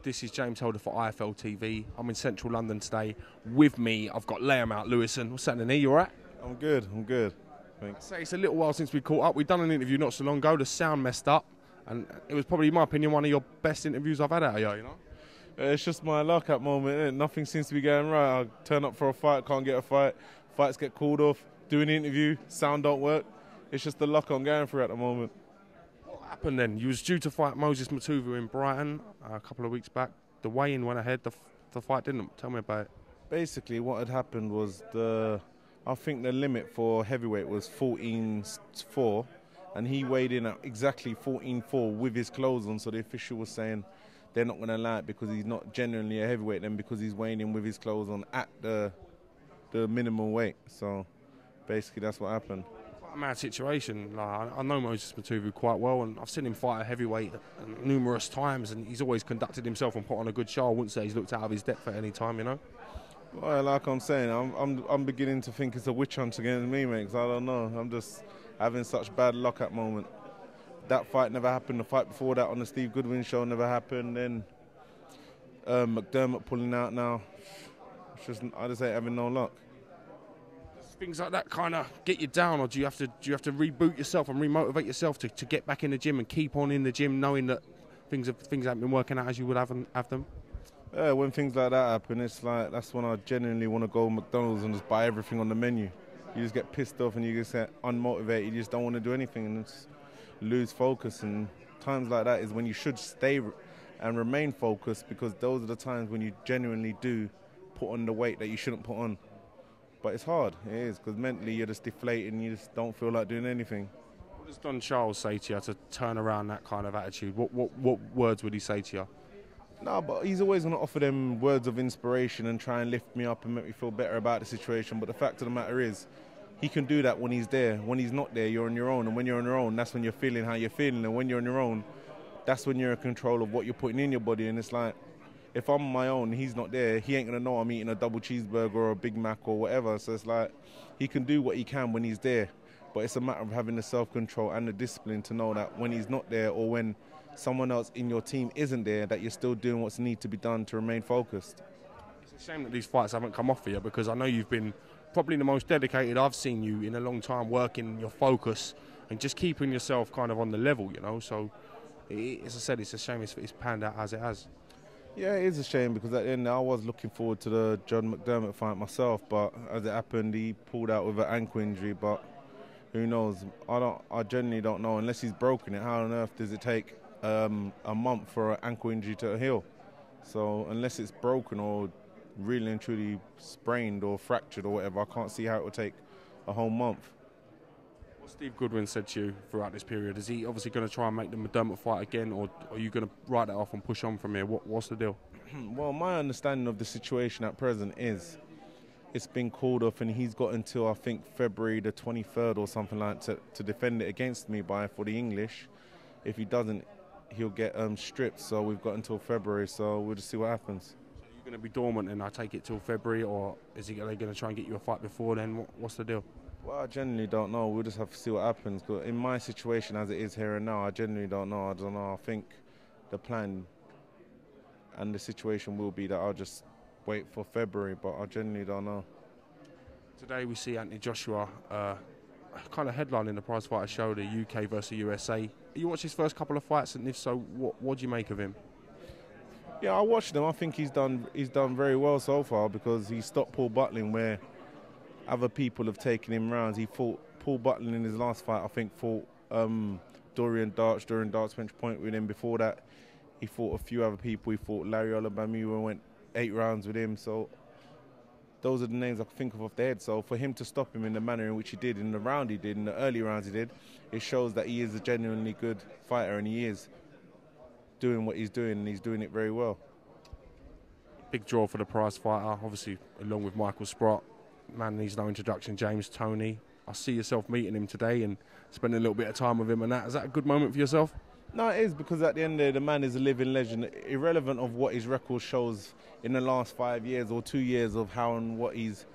This is James Holder for IFL TV. I'm in central London today. With me, I've got Layout Lewison. What's happening here? You all right? I'm good. Thanks. So it's a little while since we caught up. We've done an interview not so long ago. The sound messed up, and it was probably, in my opinion, one of your best interviews I've had out of you, you know? It's just my luck at the moment, innit? Nothing seems to be going right. I turn up for a fight, can't get a fight. Fights get called off. Do an interview, sound don't work. It's just the luck I'm going through at the moment. What happened then? You was due to fight Moses Matuvu in Brighton a couple of weeks back. The weigh-in went ahead. The fight didn't. Tell me about it. Basically, what had happened was I think the limit for heavyweight was 14.4, and he weighed in at exactly 14.4 with his clothes on. So the official was saying they're not going to allow it because he's not genuinely a heavyweight, then because he's weighing in with his clothes on at the minimum weight. So basically, that's what happened. Quite a mad situation. Like, I know Moses Matuvu quite well, and I've seen him fight a heavyweight numerous times, and he's always conducted himself and put on a good show. I wouldn't say he's looked out of his depth at any time, you know. Well, like I'm saying, I'm beginning to think it's a witch hunt against me, mate, 'cause I don't know. I'm just having such bad luck at the moment. That fight never happened. The fight before that on the Steve Goodwin show never happened. Then McDERMOTT pulling out now. It's just, I just ain't having no luck. Things like that kind of get you down, or do you have to reboot yourself and remotivate yourself to get back in the gym and keep on in the gym, knowing that things haven't been working out as you would have them? Yeah, when things like that happen, it's like that's when I genuinely want to go to McDonald's and just buy everything on the menu. You just get pissed off and you just get unmotivated. You just don't want to do anything and just lose focus. And times like that is when you should stay and remain focused, because those are the times when you genuinely do put on the weight that you shouldn't put on. But it's hard, it is, because mentally you're just deflated and you just don't feel like doing anything. What does Don Charles say to you to turn around that kind of attitude? What words would he say to you? No, but he's always going to offer them words of inspiration and try and lift me up and make me feel better about the situation. But the fact of the matter is, he can do that when he's there. When he's not there, you're on your own. And when you're on your own, that's when you're feeling how you're feeling. And when you're on your own, that's when you're in control of what you're putting in your body. And it's like, if I'm on my own, he's not there, he ain't going to know I'm eating a double cheeseburger or a Big Mac or whatever. So it's like, he can do what he can when he's there. But it's a matter of having the self-control and the discipline to know that when he's not there, or when someone else in your team isn't there, that you're still doing what's needs to be done to remain focused. It's a shame that these fights haven't come off for you, because I know you've been probably the most dedicated I've seen you in a long time, working your focus and just keeping yourself kind of on the level, you know. So, as I said, it's a shame it's panned out as it has. Yeah, it is a shame, because at the end I was looking forward to the John McDermott fight myself, but as it happened, he pulled out with an ankle injury. But who knows? I genuinely don't know. Unless he's broken it, how on earth does it take a month for an ankle injury to heal? So unless it's broken or really and truly sprained or fractured or whatever, I can't see how it would take a whole month. What Steve Goodwin said to you throughout this period, is he obviously going to try and make the McDermott fight again, or are you going to write that off and push on from here? What's the deal? Well, my understanding of the situation at present is it's been called off, and he's got until, I think, February the 23rd or something like that to defend it against me for the English. If he doesn't, he'll get stripped. So we've got until February, so we'll just see what happens. So you're going to be dormant, and I take it till February, or are they going to try and get you a fight before then? What's the deal? Well, I genuinely don't know. We'll just have to see what happens. But in my situation as it is here and now, I genuinely don't know. I don't know. I think the plan and the situation will be that I'll just wait for February, but I genuinely don't know. Today we see Anthony Joshua kind of headlining the prize fighter show, the UK versus USA. You watched his first couple of fights, and if so, what do you make of him? Yeah, I watched them. I think he's done very well so far, because he stopped Paul Butling where other people have taken him rounds. He fought Paul Butling in his last fight. I think fought Dorian Darts bench point with him. Before that, he fought a few other people. He fought Larry Olabami and went 8 rounds with him. So those are the names I can think of off the head. So for him to stop him in the manner in which he did, in the round he did, in the early rounds he did, it shows that he is a genuinely good fighter, and he is doing what he's doing, and he's doing it very well. Big draw for the prize fighter, obviously, along with Michael Sprott. Man needs no introduction, James, TONEY. I see yourself meeting him today and spending a little bit of time with him and that. Is that a good moment for yourself? No, it is, because at the end of the day, the man is a living legend, irrelevant of what his record shows in the last 5 years or 2 years of how and what he's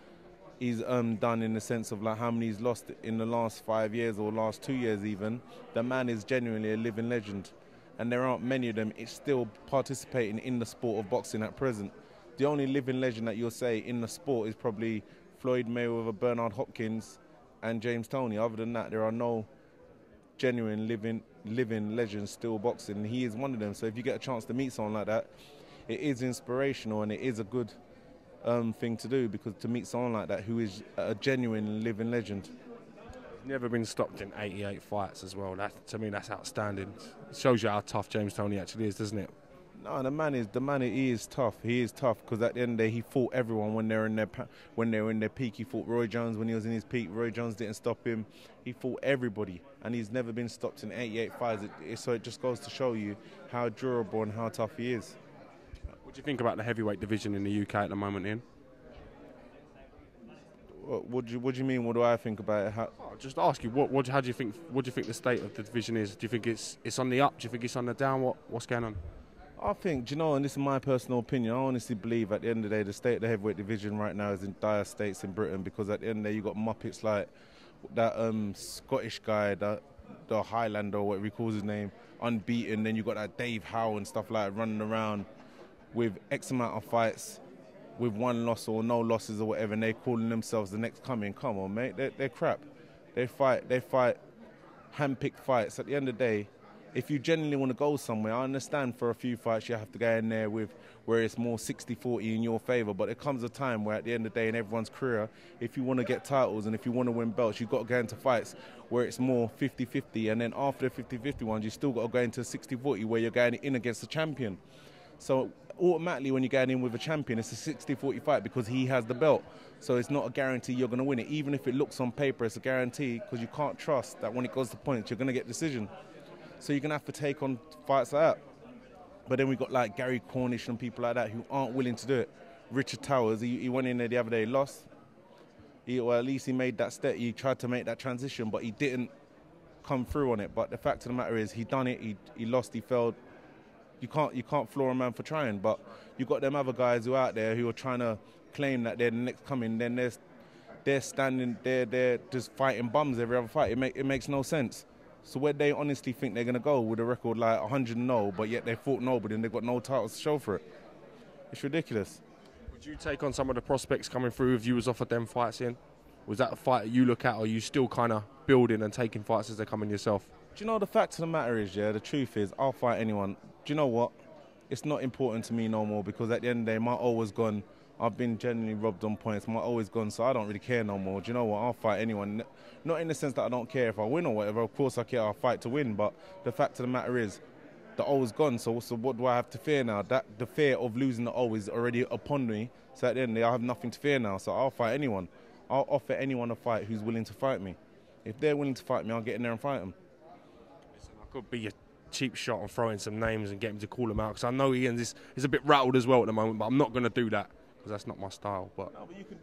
done, in the sense of like how many he's lost in the last 5 years or last 2 years even. The man is genuinely a living legend. and there aren't many of them, it's still participating in the sport of boxing at present. The only living legend that you'll say in the sport is probably Floyd Mayweather, Bernard Hopkins, and James Toney. Other than that, there are no genuine living legends still boxing. He is one of them. So if you get a chance to meet someone like that, it is inspirational and it is a good thing to do, because to meet someone like that who is a genuine living legend. Never been stopped in 88 fights as well. That, to me, that's outstanding. It shows you how tough James Toney actually is, doesn't it? No, he is tough. He is tough because at the end of the day, he fought everyone when they were in their peak. He fought Roy Jones when he was in his peak. Roy Jones didn't stop him. He fought everybody, and he's never been stopped in 88 fights. So it just goes to show you how durable and how tough he is. What do you think about the heavyweight division in the UK at the moment, Ian? What do you mean? What do I think about it? I'll just ask you, what do you think the state of the division is? Do you think it's on the up? Do you think it's on the down? What's going on? I think, and this is my personal opinion, I honestly believe at the end of the day, the state of the heavyweight division right now is in dire states in Britain, because at the end of the day, you've got muppets like that Scottish guy, the Highlander, or whatever he calls his name, unbeaten. Then you've got that Dave Howe and stuff like that running around with X amount of fights, with one loss or no losses or whatever, and they're calling themselves the next coming. Come on, mate, they're crap. They fight hand-picked fights. At the end of the day, if you genuinely want to go somewhere, I understand for a few fights you have to go in there with where it's more 60-40 in your favour, but there comes a time where at the end of the day in everyone's career, if you want to get titles and if you want to win belts, you've got to go into fights where it's more 50-50, and then after the 50-50 ones, you still got to go into 60-40 where you're going in against the champion. So automatically when you're going in with a champion, it's a 60-40 fight because he has the belt. So it's not a guarantee you're going to win it. Even if it looks on paper, it's a guarantee, because you can't trust that when it goes to points, you're going to get decision. So you're going to have to take on fights like that. But then we've got like Gary Cornish and people like that who aren't willing to do it. Richard Towers, he went in there the other day, lost. Well, at least he made that step. He tried to make that transition, but he didn't come through on it. But the fact of the matter is, he done it, he lost, he failed. You can't floor a man for trying. But you've got them other guys who are out there who are trying to claim that they're the next coming. Then they're standing, they're just fighting bums every other fight. It makes no sense. So where they honestly think they're going to go with a record like 100-0, but yet they fought nobody and they've got no titles to show for it. It's ridiculous. Would you take on some of the prospects coming through if you was offered them fights in? Was that a fight that you look at, or are you still kind of building and taking fights as they're coming yourself? Do you know the fact of the matter is, the truth is, I'll fight anyone. Do you know what? It's not important to me no more, because at the end of the day, my always gone. I've been genuinely robbed on points. My always gone, so I don't really care no more. Do you know what? I'll fight anyone. Not in the sense that I don't care if I win or whatever. Of course I care. I'll fight to win. But the fact of the matter is, the always gone. So what do I have to fear now? The fear of losing the O is already upon me. So at the end of the day, I have nothing to fear now. So I'll fight anyone. I'll offer anyone a fight who's willing to fight me. If they're willing to fight me, I'll get in there and fight them. Listen, I could be a cheap shot on throwing some names and get him to call them out, because I know Ian's is a bit rattled as well at the moment, but I'm not going to do that, because that's not my style. But,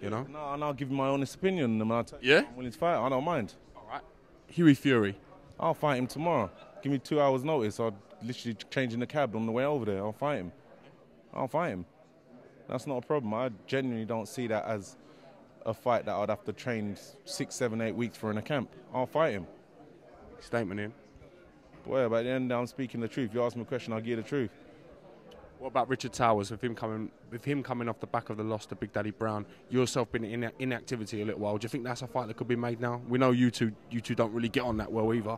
you know? No, and I'll give you my honest opinion. And I'll tell you, yeah? I'm willing to fight. I don't mind. All right. Hughie Fury. I'll fight him tomorrow. Give me 2 hours notice. I'll literally change in the cab on the way over there. I'll fight him. That's not a problem. I genuinely don't see that as a fight that I'd have to train 6, 7, 8 weeks for in a camp. I'll fight him. Statement in. Boy, by the end, I'm speaking the truth. You ask me a question, I'll give you the truth. What about Richard Towers? With him coming off the back of the loss to Big Daddy Brown, yourself been in inactivity a little while. Do you think that's a fight that could be made now? We know you two don't really get on that well either.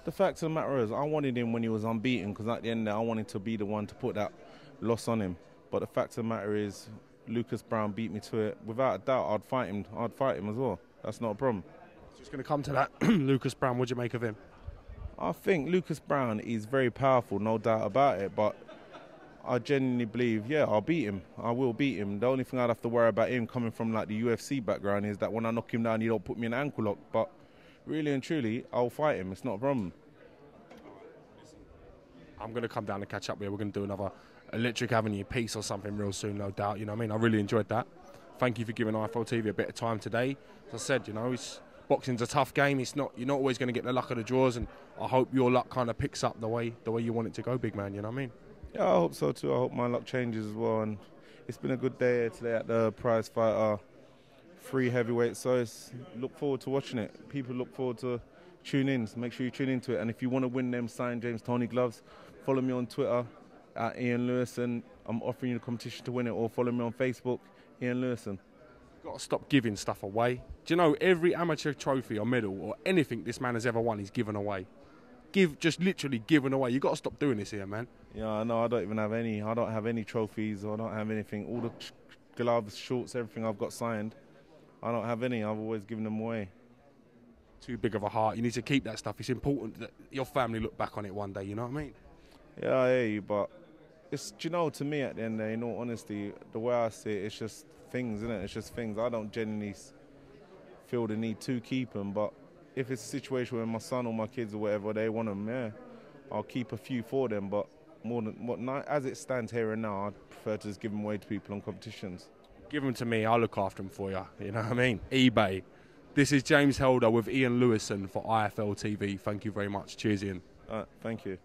The fact of the matter is, I wanted him when he was unbeaten, because at the end, I wanted to be the one to put that loss on him. But the fact of the matter is, Lucas Brown beat me to it. Without a doubt, I'd fight him as well. That's not a problem. Just going to come to that. Lucas Brown, what do you make of him? I think Lucas Brown is very powerful, no doubt about it, but I genuinely believe, I'll beat him. I will beat him. The only thing I'd have to worry about him coming from like the UFC background is that when I knock him down, he don't put me in an ankle lock. But really and truly, I'll fight him. It's not a problem. I'm going to come down and catch up with you. We're going to do another Electric Avenue piece or something real soon, no doubt. You know what I mean? I really enjoyed that. Thank you for giving IFL TV a bit of time today. As I said, boxing's a tough game. You're not always going to get the luck of the draws, and I hope your luck kind of picks up the way you want it to go, big man. You know what I mean? Yeah, I hope so too. I hope my luck changes as well. And it's been a good day today at the Prize Fighter 3 heavyweight. So look forward to watching it. People look forward to tune in. So make sure you tune into it. And if you want to win them signed James Toney gloves, Follow me on Twitter at Ian Lewison. I'm offering you the competition to win it, or follow me on Facebook, Ian Lewison. Got to stop giving stuff away. Do you know every amateur trophy or medal or anything this man has ever won, he's given away. Just literally given away. You got to stop doing this here, man. Yeah, I know. I don't even have any. I don't have any trophies. I don't have anything. All the gloves, shorts, everything I've got signed. I don't have any. I've always given them away. Too big of a heart. You need to keep that stuff. It's important that your family look back on it one day. You know what I mean? Yeah, I hear you, but it's, you know, to me at the end of the day, in all honesty, the way I see it, it's just things, isn't it? It's just things. I don't genuinely feel the need to keep them, but if it's a situation where my son or my kids or whatever, they want them, yeah, I'll keep a few for them, but more than as it stands here and now, I'd prefer to just give them away to people on competitions. Give them to me, I'll look after them for you. You know what I mean? eBay. This is James Helder with Ian Lewison for IFL TV. Thank you very much. Cheers, Ian. Thank you.